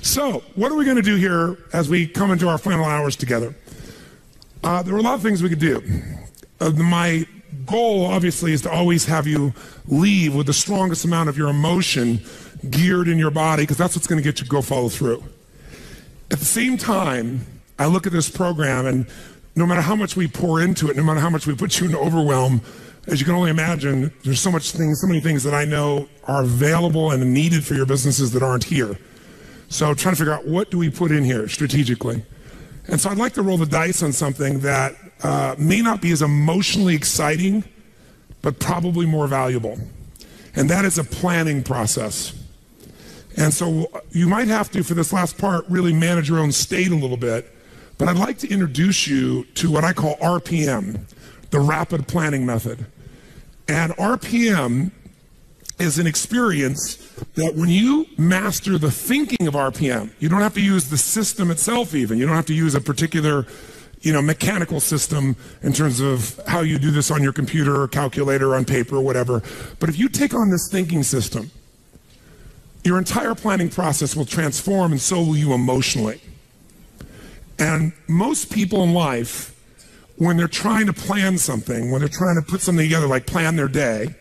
So, what are we going to do here as we come into our final hours together? There are a lot of things we could do. My goal, obviously, is to always have you leave with the strongest amount of your emotion geared in your body, because that's what's going to get you to go follow through. At the same time, I look at this program, and no matter how much we pour into it, no matter how much we put you in overwhelm, as you can only imagine, there's so many things that I know are available and needed for your businesses that aren't here. So trying to figure out, what do we put in here strategically? And so I'd like to roll the dice on something that may not be as emotionally exciting, but probably more valuable. And that is a planning process. And so you might have to, for this last part, really manage your own state a little bit. But I'd like to introduce you to what I call RPM, the rapid planning method. And RPM is an experience that when you master the thinking of RPM, you don't have to use the system itself even. You don't have to use a particular, mechanical system in terms of how you do this on your computer or calculator or on paper or whatever. But if you take on this thinking system, your entire planning process will transform, and so will you emotionally. And most people in life, when they're trying to plan something, when they're trying to put something together, like plan their day,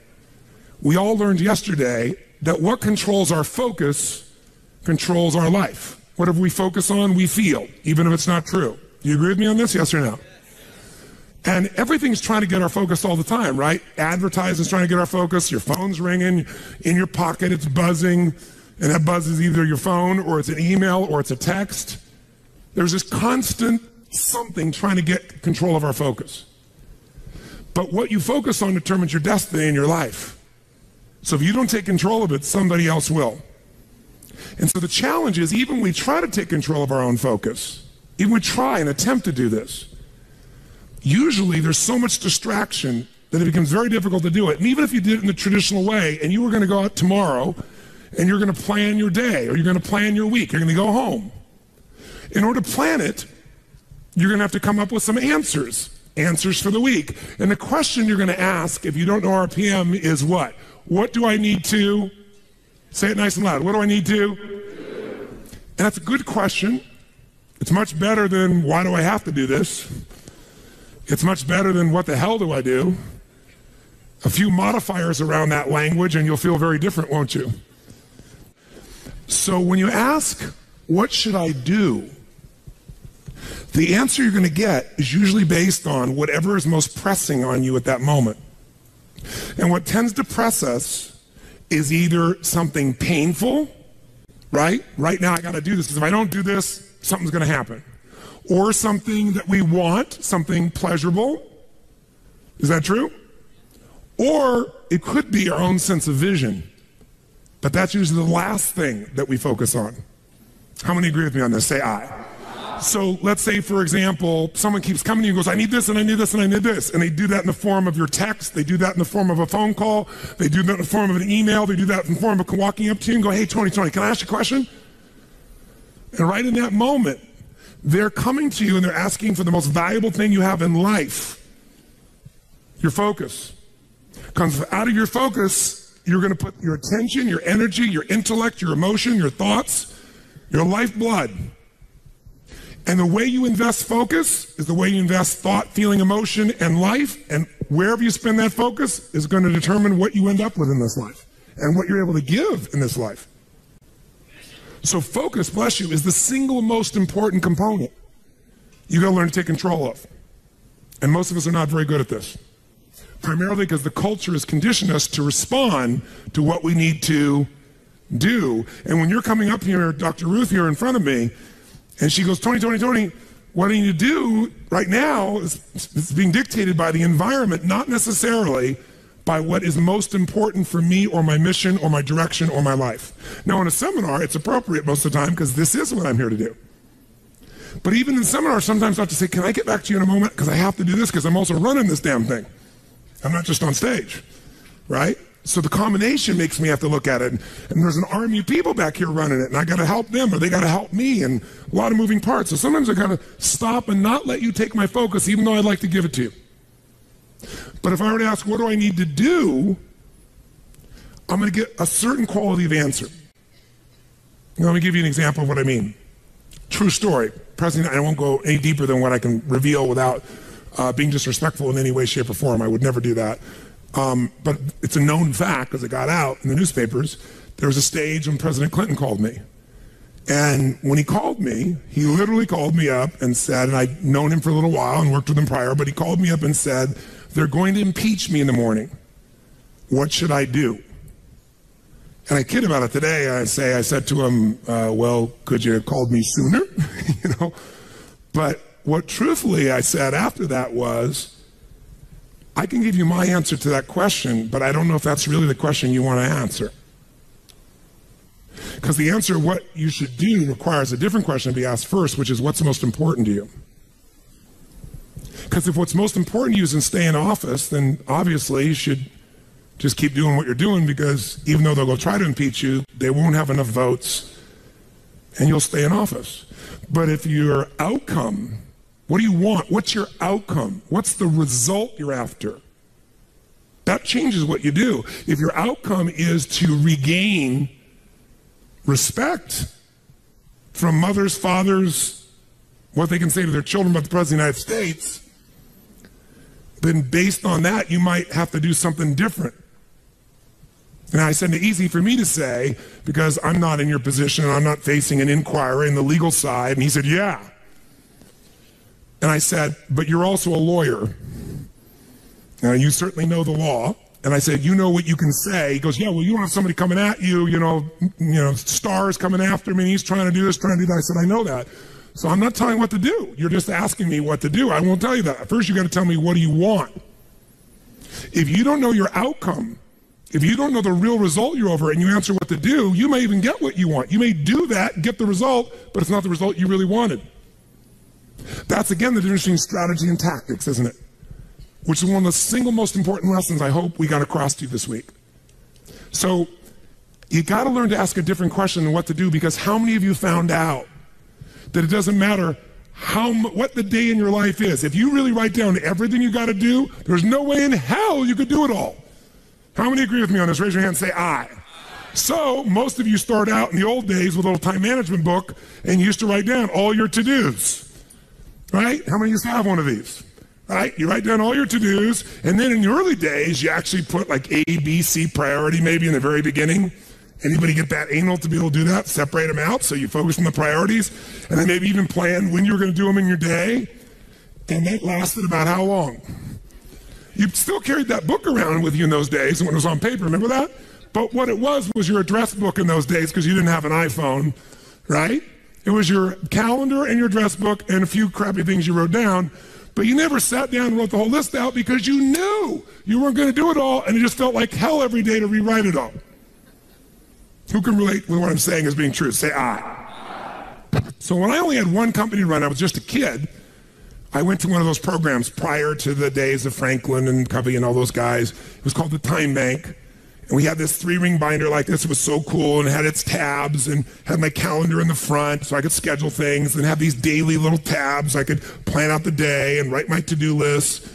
we all learned yesterday that what controls our focus controls our life. Whatever we focus on, we feel, even if it's not true. Do you agree with me on this, yes or no? And everything's trying to get our focus all the time, right? Advertising's trying to get our focus, your phone's ringing, in your pocket it's buzzing, and that buzz is either your phone, or it's an email, or it's a text. There's this constant something trying to get control of our focus. But what you focus on determines your destiny in your life. So if you don't take control of it, somebody else will. And so the challenge is, even when we try to take control of our own focus, even we try and attempt to do this, usually there's so much distraction that it becomes very difficult to do it. And even if you did it in the traditional way, and you were going to go out tomorrow, and you're going to plan your day, or you're going to plan your week, you're going to go home. In order to plan it, you're going to have to come up with some answers for the week. And the question you're going to ask, if you don't know RPM, is what? What do I need to? Say it nice and loud. What do I need to? And that's a good question. It's much better than, why do I have to do this? It's much better than, what the hell do I do? A few modifiers around that language and you'll feel very different, won't you? So when you ask, what should I do? The answer you're going to get is usually based on whatever is most pressing on you at that moment. And what tends to press us is either something painful, right? Right now I got to do this, because if I don't do this, something's going to happen. Or something that we want, something pleasurable. Is that true? Or it could be our own sense of vision. But that's usually the last thing that we focus on. How many agree with me on this? Say aye. So let's say, for example, someone keeps coming to you and goes, I need this, and I need this, and I need this. And they do that in the form of your text. They do that in the form of a phone call. They do that in the form of an email. They do that in the form of walking up to you and go, hey, Tony, can I ask you a question? And right in that moment, they're coming to you and they're asking for the most valuable thing you have in life, your focus. Because out of your focus, you're going to put your attention, your energy, your intellect, your emotion, your thoughts, your lifeblood. And the way you invest focus is the way you invest thought, feeling, emotion, and life. And wherever you spend that focus is going to determine what you end up with in this life and what you're able to give in this life. So focus, bless you, is the single most important component you got to learn to take control of. And most of us are not very good at this. Primarily because the culture has conditioned us to respond to what we need to do. And when you're coming up here, Dr. Ruth here in front of me, and she goes, Tony, what I need to do right now is being dictated by the environment, not necessarily by what is most important for me or my mission or my direction or my life. Now in a seminar, it's appropriate most of the time because this is what I'm here to do. But even in seminars, sometimes I have to say, can I get back to you in a moment? Because I have to do this because I'm also running this damn thing. I'm not just on stage, right? So the combination makes me have to look at it. And there's an army of people back here running it, and I got to help them, or they got to help me, and a lot of moving parts. So sometimes I got to stop and not let you take my focus, even though I'd like to give it to you. But if I were to ask, what do I need to do? I'm going to get a certain quality of answer. Let me give you an example of what I mean. True story. President, I won't go any deeper than what I can reveal without being disrespectful in any way, shape, or form. I would never do that. But it's a known fact, because it got out in the newspapers. There was a stage when President Clinton called me. And when he called me, he literally called me up and said, and I'd known him for a little while and worked with him prior, but he called me up and said, they're going to impeach me in the morning. What should I do? And I kid about it today. I said to him, well, could you have called me sooner? You know? But what truthfully I said after that was, I can give you my answer to that question, but I don't know if that's really the question you want to answer. Because the answer of what you should do requires a different question to be asked first, which is what's most important to you? Because if what's most important to you is to stay in office, then obviously you should just keep doing what you're doing, because even though they'll go try to impeach you, they won't have enough votes and you'll stay in office. But if your outcome, what do you want? What's your outcome? What's the result you're after? That changes what you do. If your outcome is to regain respect from mothers, fathers, what they can say to their children about the President of the United States, then based on that, you might have to do something different. And I said, it's easy for me to say, because I'm not in your position and I'm not facing an inquiry in the legal side. And he said, yeah. And I said, but you're also a lawyer. Now, you certainly know the law. And I said, you know what you can say. He goes, yeah, well, you don't have somebody coming at you, you know, stars coming after me. He's trying to do this, trying to do that. I said, I know that. So I'm not telling you what to do. You're just asking me what to do. I won't tell you that. First, you got to tell me, what do you want? If you don't know your outcome, if you don't know the real result you're over and you answer what to do, you may even get what you want. You may do that, get the result, but it's not the result you really wanted. That's, again, the difference between strategy and tactics, isn't it? Which is one of the single most important lessons I hope we got across to you this week. So you got to learn to ask a different question than what to do, because how many of you found out that it doesn't matter what the day in your life is? If you really write down everything you got to do, there's no way in hell you could do it all. How many agree with me on this? Raise your hand and say aye. So most of you start out in the old days with a little time management book and you used to write down all your to-dos, right? How many used to have one of these? Right? You write down all your to-dos, and then in the early days, you actually put like A, B, C priority maybe in the very beginning. Anybody get that anal to be able to do that? Separate them out so you focus on the priorities, and then maybe even plan when you were going to do them in your day. And that lasted about how long? You still carried that book around with you in those days when it was on paper, remember that? But what it was your address book in those days, because you didn't have an iPhone, right? It was your calendar and your address book and a few crappy things you wrote down, but you never sat down and wrote the whole list out because you knew you weren't going to do it all, and it just felt like hell every day to rewrite it all. Who can relate with what I'm saying as being true? Say aye. So when I only had one company to run, I was just a kid, I went to one of those programs prior to the days of Franklin and Covey and all those guys. It was called the Time Bank. And we had this 3-ring binder like this. It was so cool, and it had its tabs and had my calendar in the front so I could schedule things, and have these daily little tabs. I could plan out the day and write my to-do list.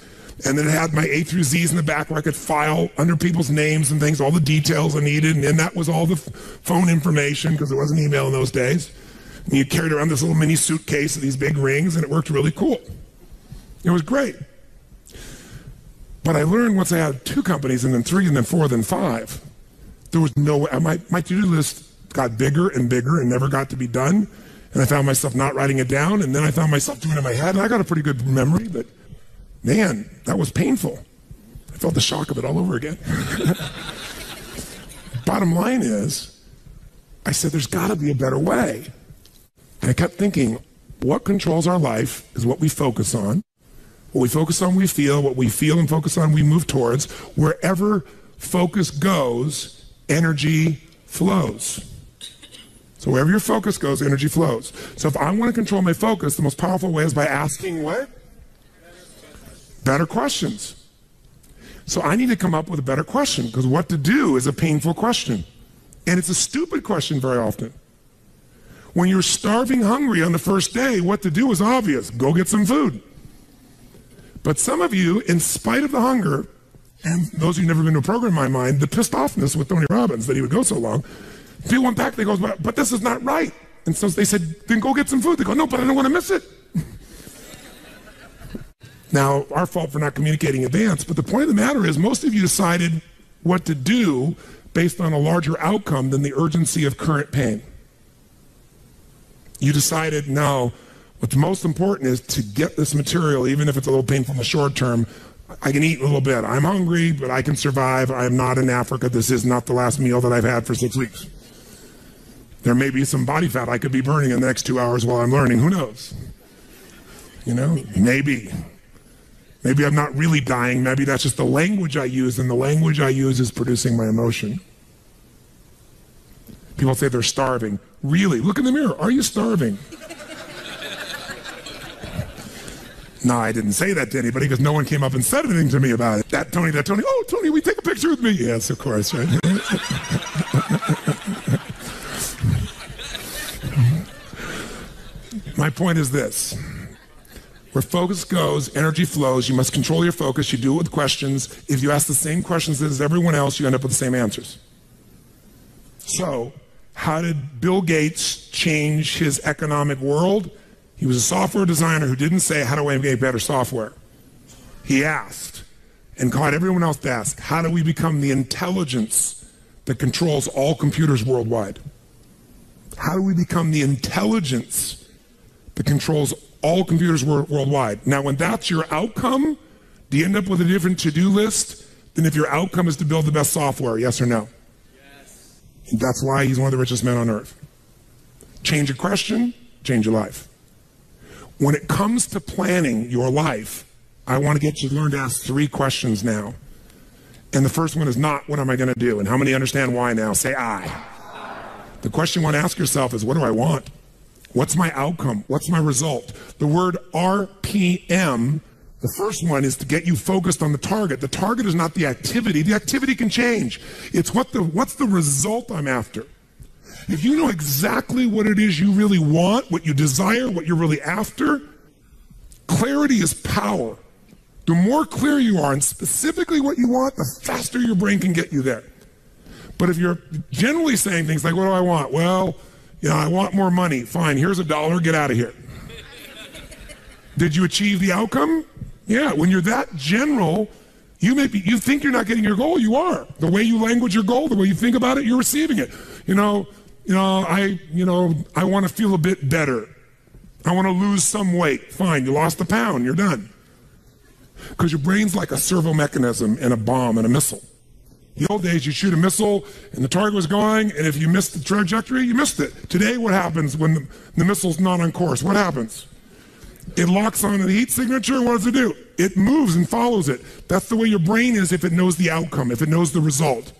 And then it had my A through Z's in the back where I could file under people's names and things, all the details I needed. And then that was all the phone information, because there wasn't email in those days. And you carried around this little mini suitcase of these big rings, and it worked really cool. It was great. But I learned once I had 2 companies, and then 3, and then 4, then 5, there was no way. My to-do list got bigger and bigger and never got to be done. And I found myself not writing it down, and then I found myself doing it in my head. And I got a pretty good memory, but man, that was painful. I felt the shock of it all over again. Bottom line is, I said, there's got to be a better way. And I kept thinking, what controls our life is what we focus on. What we focus on, we feel. What we feel and focus on, we move towards. Wherever focus goes, energy flows. So wherever your focus goes, energy flows. So if I want to control my focus, the most powerful way is by asking what? Better questions. So I need to come up with a better question, because what to do is a painful question. And it's a stupid question very often. When you're starving hungry on the first day, what to do is obvious. Go get some food. But some of you, in spite of the hunger, and those who've never been to a program in my mind, the pissed offness with Tony Robbins that he would go so long, People went back, they go, but this is not right. And so they said, then go get some food. They go, no, but I don't want to miss it. Now, our fault for not communicating in advance, but the point of the matter is most of you decided what to do based on a larger outcome than the urgency of current pain. You decided, no, what's most important is to get this material, even if it's a little painful in the short term. I can eat a little bit. I'm hungry, but I can survive. I am not in Africa. This is not the last meal that I've had for 6 weeks. There may be some body fat I could be burning in the next 2 hours while I'm learning. Who knows? You know, maybe. Maybe I'm not really dying. Maybe that's just the language I use, and the language I use is producing my emotion. People say they're starving. Really? Look in the mirror. Are you starving? No, I didn't say that to anybody because no one came up and said anything to me about it. That Tony. Oh, Tony, will you take a picture with me? Yes, of course, right? My point is this. Where focus goes, energy flows. You must control your focus. You do it with questions. If you ask the same questions as everyone else, you end up with the same answers. So, how did Bill Gates change his economic world? He was a software designer who didn't say, how do I make better software? He asked, and caught everyone else to ask, how do we become the intelligence that controls all computers worldwide? How do we become the intelligence that controls all computers worldwide? Now, when that's your outcome, do you end up with a different to-do list than if your outcome is to build the best software, yes or no? Yes. And that's why he's one of the richest men on earth. Change a question, change your life. When it comes to planning your life, I want to get you to learn to ask 3 questions now. And the first one is not, what am I going to do? And how many understand why now? Say I. The question you want to ask yourself is, what do I want? What's my outcome? What's my result? The word RPM, the first one is to get you focused on the target. The target is not the activity. The activity can change. It's what's the result I'm after. If you know exactly what it is you really want, what you desire, what you're really after, clarity is power. The more clear you are and specifically what you want, the faster your brain can get you there. But if you're generally saying things like, what do I want? Well, you know, I want more money. Fine, here's $1, get out of here. Did you achieve the outcome? Yeah, when you're that general, you think you're not getting your goal, you are. The way you language your goal, the way you think about it, you're receiving it. I want to feel a bit better. I want to lose some weight. Fine, you lost a pound, you're done. Because your brain's like a servo mechanism and a bomb and a missile. In the old days, you shoot a missile and the target was going, and if you missed the trajectory, you missed it. Today, what happens when the missile's not on course? What happens? It locks onto the heat signature, and what does it do? It moves and follows it. That's the way your brain is if it knows the outcome, if it knows the result.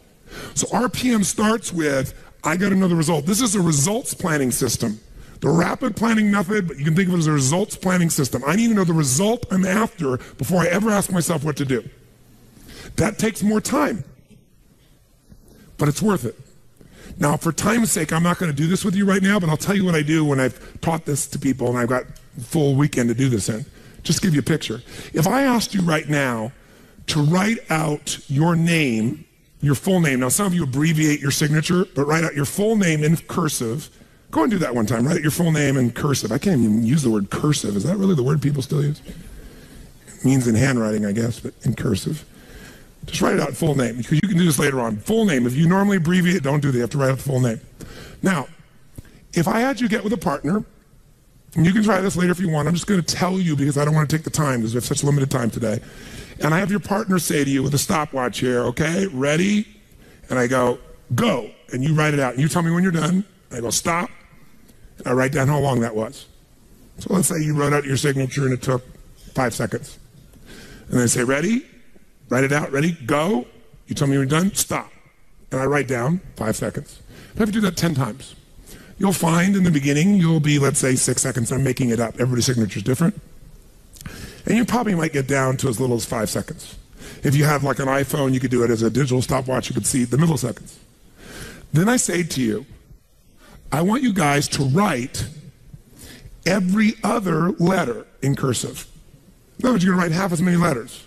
So RPM starts with, I got to know the result. This is a results planning system. The rapid planning method, but you can think of it as a results planning system. I need to know the result I'm after before I ever ask myself what to do. That takes more time, but it's worth it. Now, for time's sake, I'm not going to do this with you right now, but I'll tell you what I do when I've taught this to people and I've got a full weekend to do this in. Just give you a picture. If I asked you right now to write out your name, your full name. Now, some of you abbreviate your signature, but write out your full name in cursive. Go and do that one time. Write out your full name in cursive. I can't even use the word cursive. Is that really the word people still use? It means in handwriting, I guess, but in cursive. Just write it out full name, because you can do this later on. Full name. If you normally abbreviate, don't do that. You have to write out the full name. Now, if I had you get with a partner, and you can try this later if you want. I'm just going to tell you because I don't want to take the time because we have such limited time today. And I have your partner say to you with a stopwatch here, okay, ready? And I go, go. And you write it out. And you tell me when you're done. I go, stop. And I write down how long that was. So let's say you wrote out your signature and it took 5 seconds. And I say, ready? Write it out. Ready? Go. You tell me when you're done. Stop. And I write down 5 seconds. I have to do that 10 times. You'll find in the beginning, you'll be, let's say, 6 seconds. I'm making it up. Everybody's signature is different. And you probably might get down to as little as 5 seconds. If you have like an iPhone, you could do it as a digital stopwatch. You could see the milliseconds. Then I say to you, I want you guys to write every other letter in cursive. In other words, you're going to write half as many letters.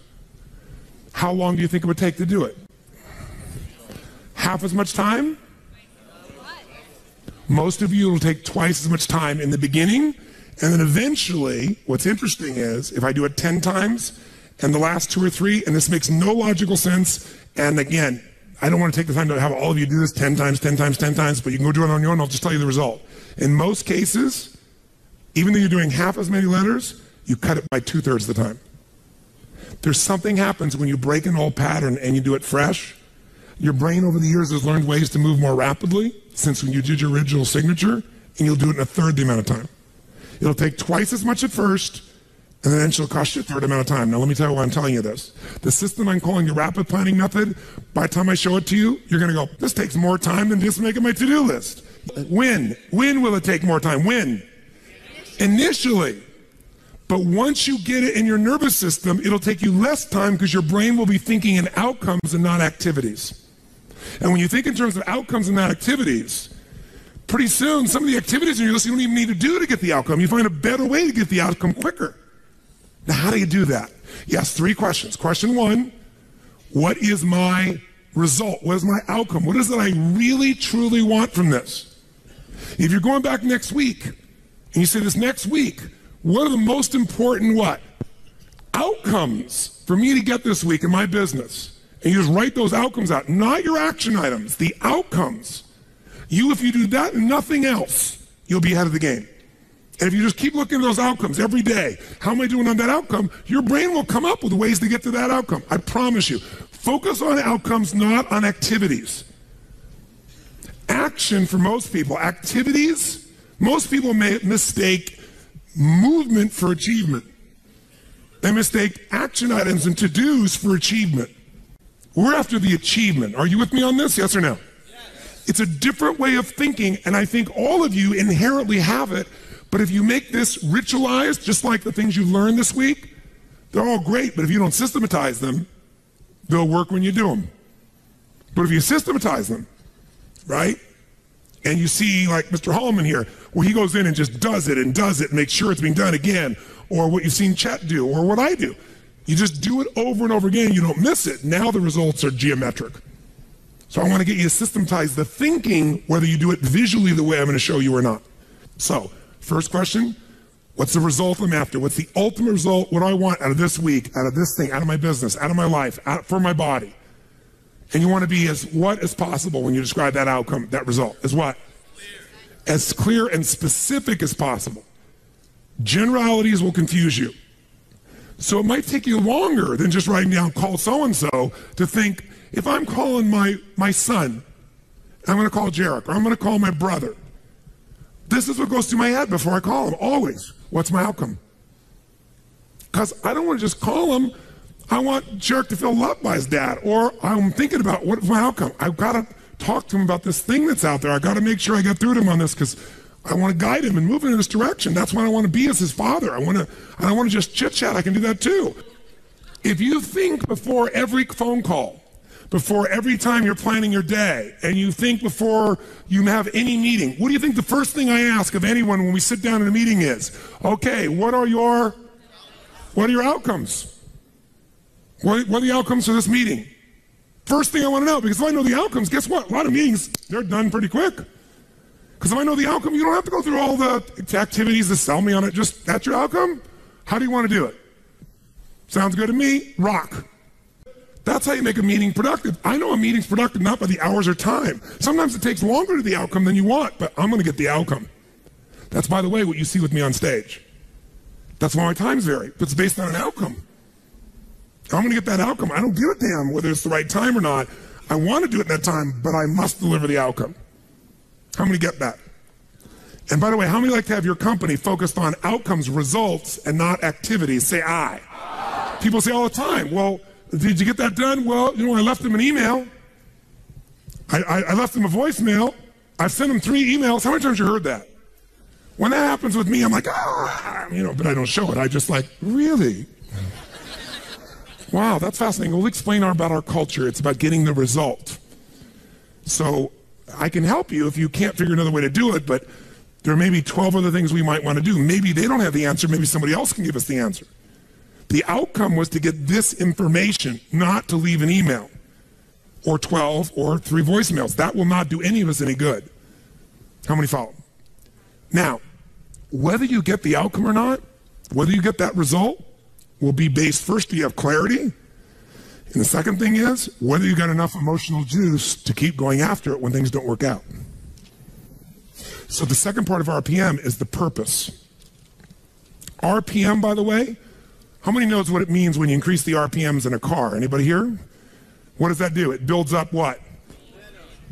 How long do you think it would take to do it? Half as much time? Most of you, it'll take twice as much time in the beginning, and then eventually, what's interesting is, if I do it 10 times, and the last 2 or 3, and this makes no logical sense, and again, I don't want to take the time to have all of you do this 10 times, 10 times, 10 times, but you can go do it on your own, I'll just tell you the result. In most cases, even though you're doing half as many letters, you cut it by 2/3 of the time. There's something happens when you break an old pattern and you do it fresh. Your brain over the years has learned ways to move more rapidly since when you did your original signature, and you'll do it in 1/3 the amount of time. It'll take twice as much at first, and then it'll cost you 1/3 amount of time. Now let me tell you why I'm telling you this. The system I'm calling the rapid planning method, by the time I show it to you, you're gonna go, this takes more time than just making my to-do list. When will it take more time? When? Initially. But once you get it in your nervous system, it'll take you less time because your brain will be thinking in outcomes and not activities. And when you think in terms of outcomes and not activities, pretty soon some of the activities in your list you don't even need to do to get the outcome. You find a better way to get the outcome quicker. Now, how do you do that? Yes, 3 questions. Question 1, what is my result? What is my outcome? What is it I really, truly want from this? If you're going back next week, and you say this next week, what are the most important what? Outcomes for me to get this week in my business. And you just write those outcomes out, not your action items, the outcomes. If you do that and nothing else, you'll be ahead of the game. And if you just keep looking at those outcomes every day, how am I doing on that outcome? Your brain will come up with ways to get to that outcome. I promise you. Focus on outcomes, not on activities. Action for most people, activities, most people may mistake movement for achievement. They mistake action items and to-dos for achievement. We're after the achievement. Are you with me on this? Yes or no? Yes. It's a different way of thinking, and I think all of you inherently have it, but if you make this ritualized, just like the things you've learned this week, they're all great, but if you don't systematize them, they'll work when you do them. But if you systematize them, right? And you see like Mr. Hallman here, where he goes in and just does it and makes sure it's being done again, or what you've seen Chet do, or what I do. You just do it over and over again, you don't miss it. Now the results are geometric. So I want to get you to systematize the thinking, whether you do it visually the way I'm going to show you or not. So, first question, what's the result I'm after? What's the ultimate result? What do I want out of this week, out of this thing, out of my business, out of my life, for my body? And you want to be as what as possible when you describe that outcome, that result, as what? As clear and specific as possible. Generalities will confuse you. So it might take you longer than just writing down call so-and-so to think, if I'm calling my son, I'm going to call Jarek, or I'm going to call my brother. This is what goes through my head before I call him, always. What's my outcome? Because I don't want to just call him. I want Jarek to feel loved by his dad, or I'm thinking about what's my outcome. I've got to talk to him about this thing that's out there. I've got to make sure I get through to him on this because I want to guide him and move him in this direction. That's what I want to be as his father. I don't want to just chit-chat. I can do that too. If you think before every phone call, before every time you're planning your day, and you think before you have any meeting, what do you think the first thing I ask of anyone when we sit down in a meeting is? Okay, what are your outcomes? What are the outcomes for this meeting? First thing I want to know, because if I know the outcomes, guess what? A lot of meetings, they're done pretty quick. Because if I know the outcome, you don't have to go through all the activities to sell me on it. Just, that's your outcome? How do you want to do it? Sounds good to me? Rock. That's how you make a meeting productive. I know a meeting's productive not by the hours or time. Sometimes it takes longer to the outcome than you want, but I'm going to get the outcome. That's, by the way, what you see with me on stage. That's why my times vary. It's based on an outcome. I'm going to get that outcome. I don't give a damn whether it's the right time or not. I want to do it in that time, but I must deliver the outcome. How many get that? And by the way, how many like to have your company focused on outcomes, results, and not activities? Say aye. People say all the time, well, did you get that done? Well, I left them an email. I left them a voicemail. I've sent them 3 emails. How many times have you heard that? When that happens with me, I'm like, but I don't show it. I just like, really? Wow, that's fascinating. We'll explain about our culture. It's about getting the result. So I can help you if you can't figure another way to do it, but there may be 12 other things we might want to do. Maybe they don't have the answer. Maybe somebody else can give us the answer. The outcome was to get this information, not to leave an email or 12 or 3 voicemails. That will not do any of us any good. How many follow? Now, whether you get the outcome or not, whether you get that result, will be based, first, do you have clarity? And the second thing is, whether you got enough emotional juice to keep going after it when things don't work out. So the second part of RPM is the purpose. RPM, by the way, how many knows what it means when you increase the RPMs in a car? Anybody here? What does that do? It builds up what?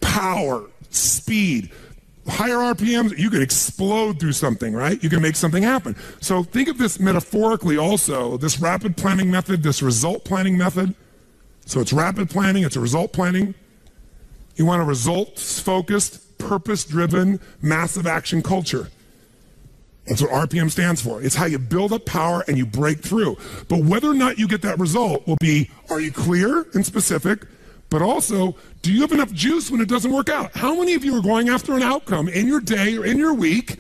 Power, speed. Higher RPMs, you can explode through something, right? You can make something happen. So think of this metaphorically also, this rapid planning method, this result planning method. So it's rapid planning, it's a result planning. You want a results-focused, purpose-driven, massive action culture. That's what RPM stands for. It's how you build up power and you break through. But whether or not you get that result will be, are you clear and specific? But also, do you have enough juice when it doesn't work out? How many of you are going after an outcome in your day or in your week,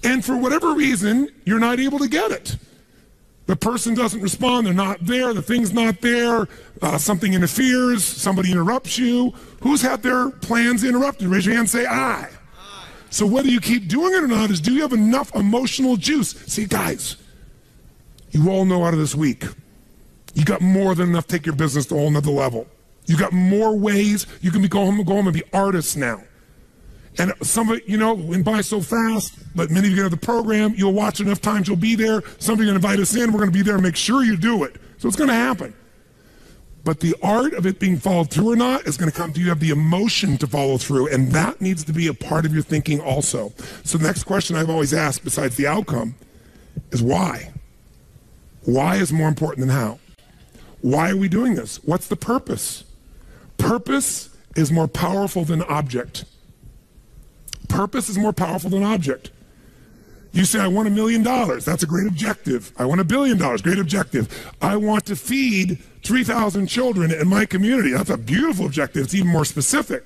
and for whatever reason, you're not able to get it? The person doesn't respond, they're not there, the thing's not there, something interferes, somebody interrupts you. Who's had their plans interrupted? Raise your hand and say, I. So whether you keep doing it or not is, do you have enough emotional juice? See, guys, you all know out of this week, you got more than enough to take your business to a whole nother level. You got more ways. You can go home and be artists now. And some of it, went by so fast, but many of you have the program, you'll watch enough times, you'll be there. Some of you are going to invite us in, we're going to be there and make sure you do it. So it's going to happen. But the art of it being followed through or not is going to come to you have the emotion to follow through, and that needs to be a part of your thinking also. So the next question I've always asked, besides the outcome, is why? Why is more important than how? Why are we doing this? What's the purpose? Purpose is more powerful than object. Purpose is more powerful than object. You say, I want $1 million. That's a great objective. I want $1 billion. Great objective. I want to feed 3,000 children in my community. That's a beautiful objective. It's even more specific.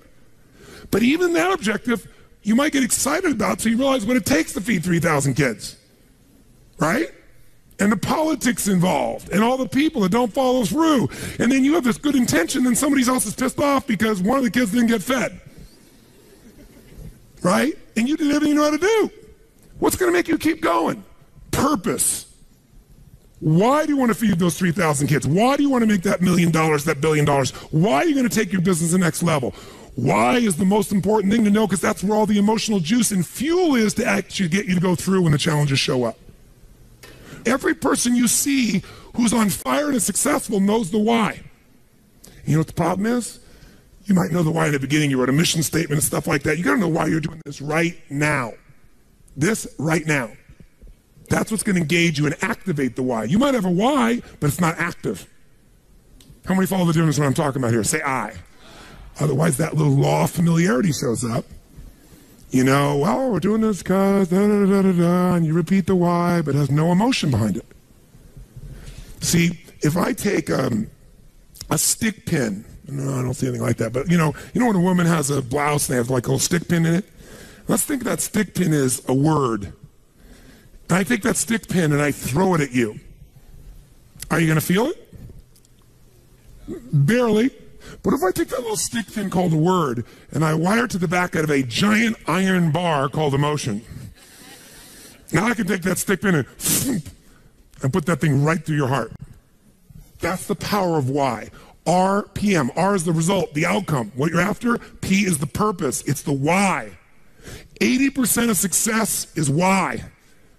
But even that objective, you might get excited about, so you realize what it takes to feed 3,000 kids, right? And the politics involved, and all the people that don't follow through. And then you have this good intention, and somebody else is pissed off because one of the kids didn't get fed. Right? And you did everything you know how to do. What's going to make you keep going? Purpose. Why do you want to feed those 3,000 kids? Why do you want to make that $1 million, that $1 billion? Why are you going to take your business to the next level? Why is the most important thing to know? Because that's where all the emotional juice and fuel is to actually get you to go through when the challenges show up. Every person you see who's on fire and is successful knows the why. You know what the problem is? You might know the why in the beginning. You wrote a mission statement and stuff like that. You got to know why you're doing this right now. This right now. That's what's going to engage you and activate the why. You might have a why, but it's not active. How many follow the difference when I'm talking about here? Say I. Otherwise, that little law of familiarity shows up. Well, we're doing this because da-da-da-da-da, and you repeat the why, but it has no emotion behind it. See, if I take a stick pin, no, I don't see anything like that, but when a woman has a blouse and they have like a little stick pin in it? Let's think that stick pin is a word. And I take that stick pin and I throw it at you. Are you going to feel it? Barely. But if I take that little stick pin called a word and I wire it to the back out of a giant iron bar called emotion, now I can take that stick pin and put that thing right through your heart. That's the power of why. RPM. R is the result, the outcome, what you're after. P is the purpose. It's the why. 80% of success is why.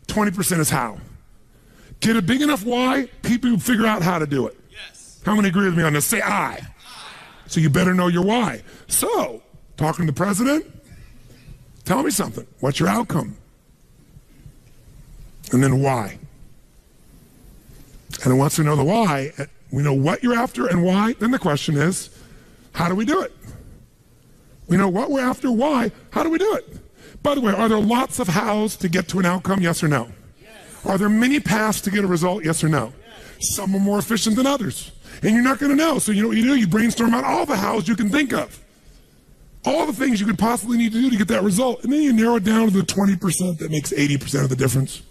20% is how. Get a big enough why, people will figure out how to do it. Yes. How many agree with me on this? Say I. So you better know your why. So, talking to the president, tell me something. What's your outcome? And then why? And then once we know the why, we know what you're after and why, then the question is, how do we do it? We know what we're after, why, how do we do it? By the way, are there lots of hows to get to an outcome, yes or no? Yes. Are there many paths to get a result, yes or no? Yes. Some are more efficient than others. And you're not going to know. So you know what you do? You brainstorm out all the hows you can think of. All the things you could possibly need to do to get that result. And then you narrow it down to the 20% that makes 80% of the difference.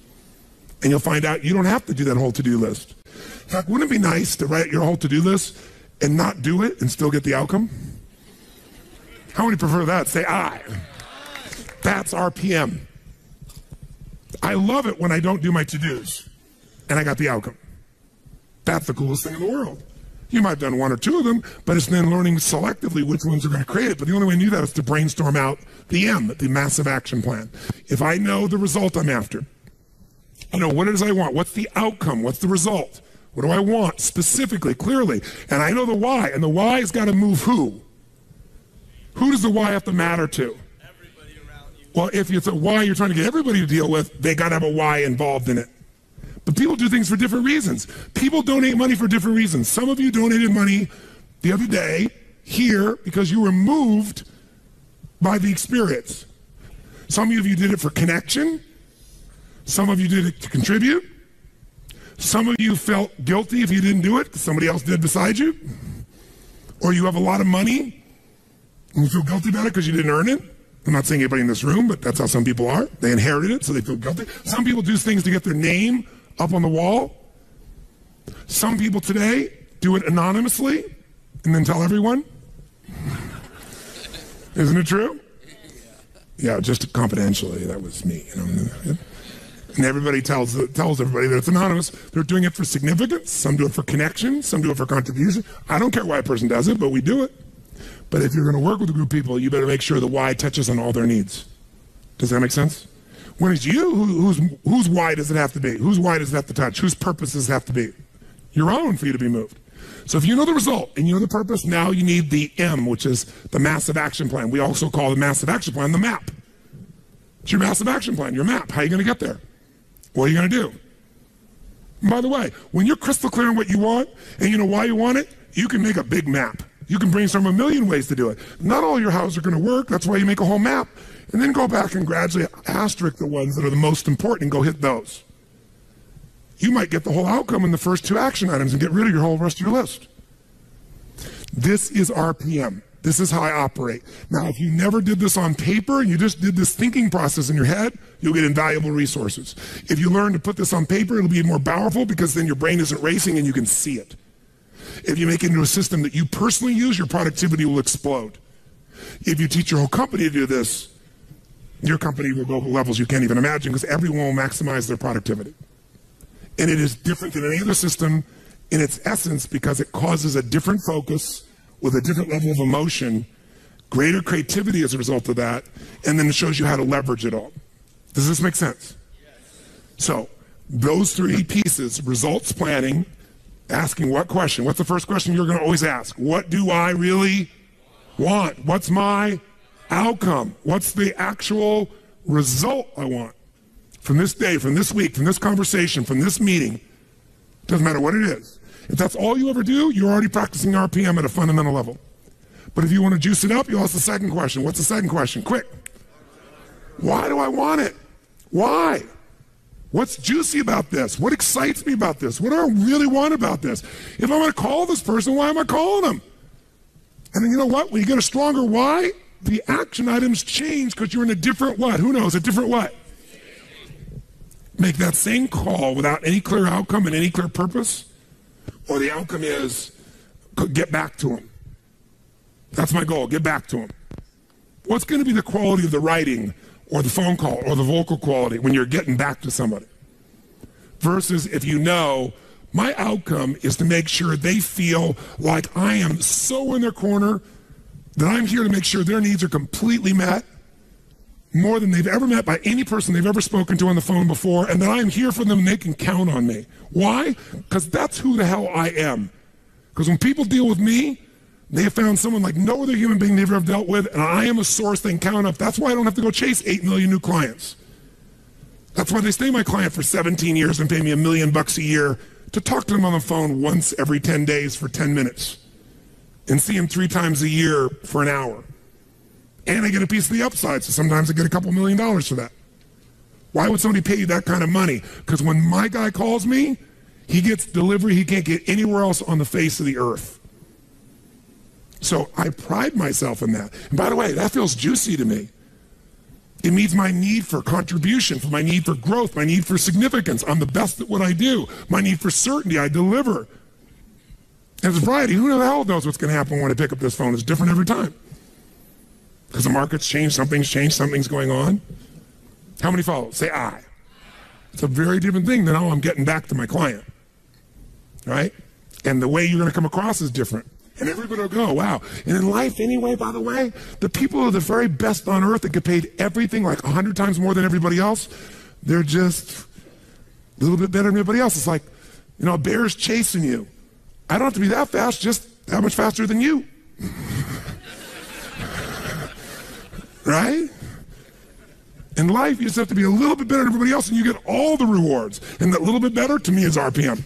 And you'll find out you don't have to do that whole to-do list. In fact, wouldn't it be nice to write your whole to-do list and not do it and still get the outcome? How many prefer that? Say I. That's RPM. I love it when I don't do my to-dos and I got the outcome. That's the coolest thing in the world. You might have done one or two of them, but it's then learning selectively which ones are going to create it. But the only way to do that is to brainstorm out the M, the massive action plan. If I know the result I'm after, I know what it is I want, what's the outcome, what's the result, what do I want specifically, clearly, and I know the why, and the why has got to move who? Who does the why have to matter to? Everybody around you. Well, if it's a why you're trying to get everybody to deal with, they got to have a why involved in it. But people do things for different reasons. People donate money for different reasons. Some of you donated money the other day here because you were moved by the experience. Some of you did it for connection. Some of you did it to contribute. Some of you felt guilty if you didn't do it because somebody else did beside you. Or you have a lot of money and you feel guilty about it because you didn't earn it. I'm not saying anybody in this room, but that's how some people are. They inherited it, so they feel guilty. Some people do things to get their name up on the wall. Some people today do it anonymously and then tell everyone. Isn't it true? Yeah, just confidentially. That was me. You know? And everybody tells everybody that it's anonymous. They're doing it for significance. Some do it for connection. Some do it for contribution. I don't care why a person does it, but we do it. But if you're going to work with a group of people, you better make sure the why touches on all their needs. Does that make sense? When it's you, whose why does it have to be? Whose why does it have to touch? Whose purpose does it have to be? Your own for you to be moved. So if you know the result and you know the purpose, now you need the M, which is the massive action plan. We also call the massive action plan the map. It's your massive action plan, your map. How are you going to get there? What are you going to do? And by the way, when you're crystal clear on what you want and you know why you want it, you can make a big map. You can brainstorm a million ways to do it. Not all your houses are going to work. That's why you make a whole map. And then go back and gradually asterisk the ones that are the most important and go hit those. You might get the whole outcome in the first two action items and get rid of your whole rest of your list. This is RPM. This is how I operate. Now, if you never did this on paper and you just did this thinking process in your head, you'll get invaluable resources. If you learn to put this on paper, it'll be more powerful because then your brain isn't racing and you can see it. If you make it into a system that you personally use, your productivity will explode. If you teach your whole company to do this, your company will go to levels you can't even imagine because everyone will maximize their productivity. And it is different than any other system in its essence because it causes a different focus with a different level of emotion, greater creativity as a result of that, and then it shows you how to leverage it all. Does this make sense? Yes. So those three pieces, results planning, asking what question? What's the first question you're going to always ask? What do I really want? What's my outcome? What's the actual result I want from this day, from this week, from this conversation, from this meeting? Doesn't matter what it is. If that's all you ever do, you're already practicing RPM at a fundamental level. But if you want to juice it up, you ask the second question. What's the second question? Quick. Why do I want it? Why? What's juicy about this? What excites me about this? What do I really want about this? If I'm going to call this person, why am I calling them? And then you know what? When you get a stronger why, the action items change because you're in a different what? Who knows? A different what? Make that same call without any clear outcome and any clear purpose, or the outcome is get back to him. That's my goal, get back to him. What's going to be the quality of the writing or the phone call or the vocal quality when you're getting back to somebody? Versus if you know my outcome is to make sure they feel like I am so in their corner that I'm here to make sure their needs are completely met, more than they've ever met by any person they've ever spoken to on the phone before, and that I'm here for them and they can count on me. Why? Because that's who the hell I am. Because when people deal with me, they have found someone like no other human being they've ever dealt with, and I am a source they can count on. That's why I don't have to go chase 8 million new clients. That's why they stay my client for 17 years and pay me $1 million a year to talk to them on the phone once every 10 days for 10 minutes and see them 3 times a year for an hour. And I get a piece of the upside, so sometimes I get a couple $1 million for that. Why would somebody pay you that kind of money? Because when my guy calls me, he gets delivery he can't get anywhere else on the face of the earth. So I pride myself in that. And by the way, that feels juicy to me. It means my need for contribution, for my need for growth, my need for significance. I'm the best at what I do. My need for certainty, I deliver. And it's variety. Who the hell knows what's going to happen when I pick up this phone? It's different every time. Because the market's changed, something's going on. How many follow? Say I. It's a very different thing than, oh, I'm getting back to my client, right? And the way you're going to come across is different. And everybody will go, wow. And in life anyway, by the way, the people who are the very best on earth that get paid everything like 100 times more than everybody else, they're just a little bit better than everybody else. It's like, you know, a bear's chasing you. I don't have to be that fast, just that much faster than you. Right? In life, you just have to be a little bit better than everybody else, and you get all the rewards. And that little bit better, to me, is RPM.